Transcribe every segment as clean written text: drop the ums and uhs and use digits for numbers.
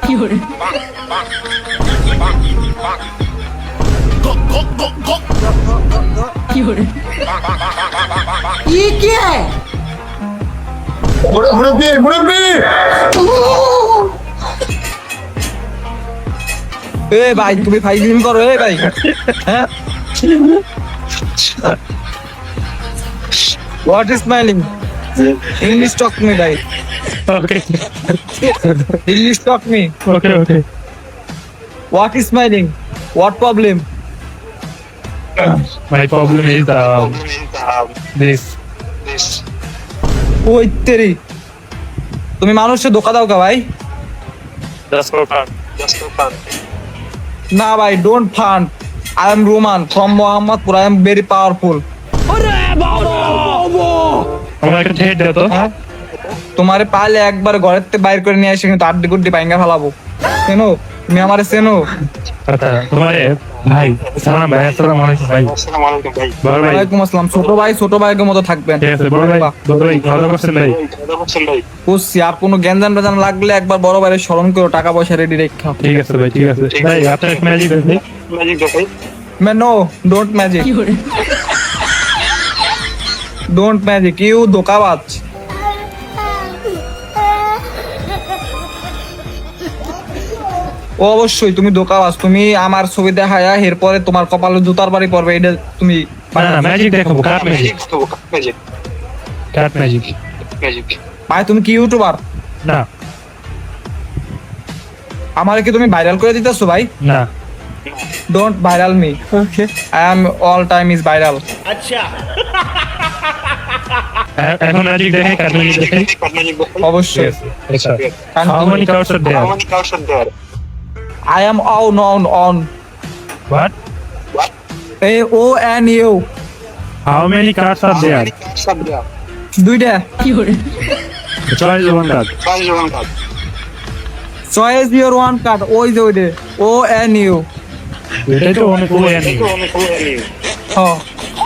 ये क्या है? मुरब्बी এ ভাই তুমি ফাইলিং করো এ ভাই হ্যাঁ what is smiling English talk me ভাই Okay. English talk me Okay. What is smiling what problem My problem is this. ওই তেরি তুমি মানুষকে ধোকা দাও কা ভাই Just for fun. না ভাই don't fun I am Roman from Mohammadpur I am very powerful আমার একটা হেড দাও তো। তোমারে পালে একবার ঘরের থেকে বাইর করে নিয়ে এসে কিন্তু আড্ডি গুড্ডি ভাঙ্গা ফেলাবো চেনো তুমি আমারে চেনো আচ্ছা তোমারে ভাই সালাম ভাই আসসালামু আলাইকুম ভাই। বড় ভাই ওয়ালাইকুম আসসালাম ছোট ভাইয়ের মতো থাকবেন ঠিক আছে বড় ভাই ভালো করছেন ভাই। বুঝছি আর কোনো জ্ঞান বেজান লাগলে একবার বড় ভাইয়ের স্মরণ করো টাকা পয়সা রেডি রেখা ঠিক আছে ভাই ঠিক আছে ভাই আপনার ম্যাজিক আছে मैं no don't magic don't magic you धोखाबाज ও অবশ্যই তুমি ধোকাবাজ তুমি আমার ছবি দেখায়া এরপরে তোমার কপালে জুতার বাড়ি পড়বে এটা তুমি না ম্যাজিক দেখাবো কাট ম্যাজিক ভাই তুমি কি ইউটিউবার না আমারে কি তুমি ভাইরাল করে দিতেছো ভাই না don't viral me okay I am all time is viral এখন ম্যাজিক দেখে কাট ম্যাজিক দেখে অবশ্যই আচ্ছা how many cards are there I am on what A O N U how many cards are there দুইটা choice one card choice your one card ওই যে ওইটা ও N you এটাই তো অনেক ওয়ে নেই হ্যাঁ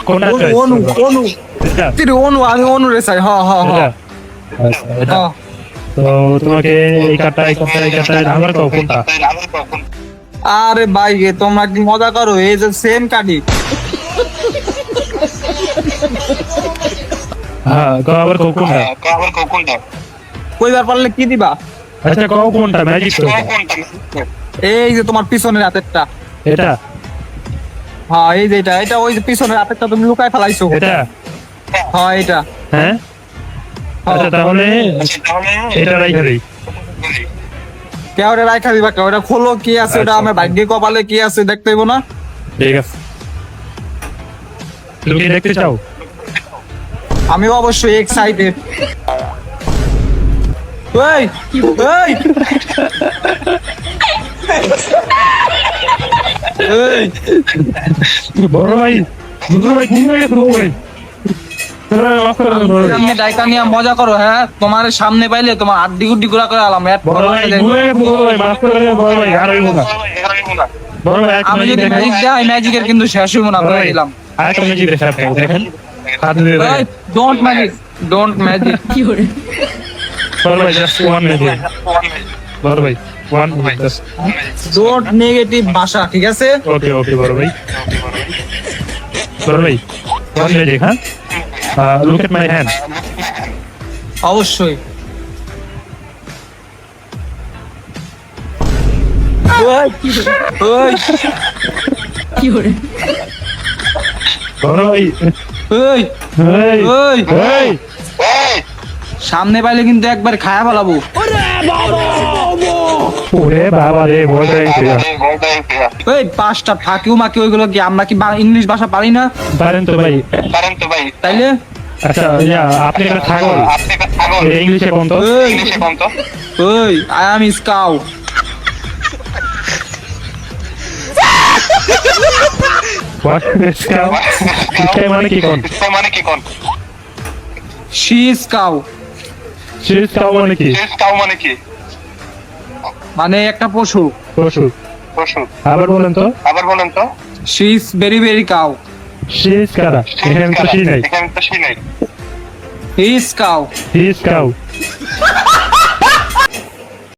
কোনটা অনু চয়েস অনু এটা তিরি অনু আমি অনু রে চাই হ্যাঁ হ্যাঁ এটা হ্যাঁ আচ্ছা এটা হ্যাঁ তো তোমাকে এই কার্ডটা আমার কোনটা আরে ভাই এ তোমরা কি মজা করো এই যে সেম কার্ডই হ্যাঁ আবার কোনটা কইবার পারলে কি দিবা আচ্ছা কোনটা ম্যাজিক তো এই যে তোমার পিছনের হাতেরটা এটা হ্যাঁ এই যে এটা ওই যে পিছনের হাতেরটা তুমি লুকায় ফেলাইছো এটা হ্যাঁ এটা হ্যাঁ আচ্ছা তাহলে এটা রাইখা দেই কেউ রাখা দিবা কেউ খোলো কি আছে ওটা আমার ভাগ্যে কপালে কি আছে দেখতে হইব না ঠিক আছে তুমি কি দেখতে চাও আমি অবশ্যই এক্সাইটেড এই এই এই বড় ভাই কি হয়ে গেছে বড় ভাই তোরা অফ করে দাও বড় ভাই তুমি ডাইকা নিয়ে মজা করো হ্যাঁ তোমার সামনে পাইলে তোমার আড্ডি গুড্ডি গুড়া করে আলাম বড় ভাই ভুলে গেছে বড় ভাই মাফ করে দাও বড় ভাই আর হইব না বড় ভাই এক আমি ম্যাজিক যদি দেখেন ম্যাজিক দেই ম্যাজিকের কিন্তু শেষ হইব না বলে দিলাম আরেকটা ম্যাজিক দেখেন হাত দিয়ে দেখেন ডোন্ট ম্যাজিক কি করে বড় ভাই জাস্ট ওয়ান ম্যাজিক বড় ভাই ওয়ান জাস্ট ডোন্ট নেগেটিভ ভাষা ঠিক আছে ওকে বড় ভাই ওয়ান ম্যাজিক হ্যাঁ লুক এট মাই হ্যান্ড অবশ্যই ওই কি করে বড় ভাই ওই এই ওই এই সামনে পাইলে কিন্তু একবার খায়া ফেলাবো ওরে বাবা রে বড় ভাই ওই পাঁচটা ফাঁকিও মাকি ওইগুলো কি আমরা কি ইংলিশ ভাষা পারি না পারেন তো ভাই তাইলে আচ্ছা আপনি একটা ছাগল ইংলিশে কোন তো ওই আই এম স্কাউ হোয়াট স্কাউ কি মানে কি কোন শি স্কাউ সি স্কাউ মানে কি মানে একটা পশু পশু আবার বলেন তো she is very very cow see স্কারা এখানে তো সি নাই হি ইজ কাউ হি স্কাউ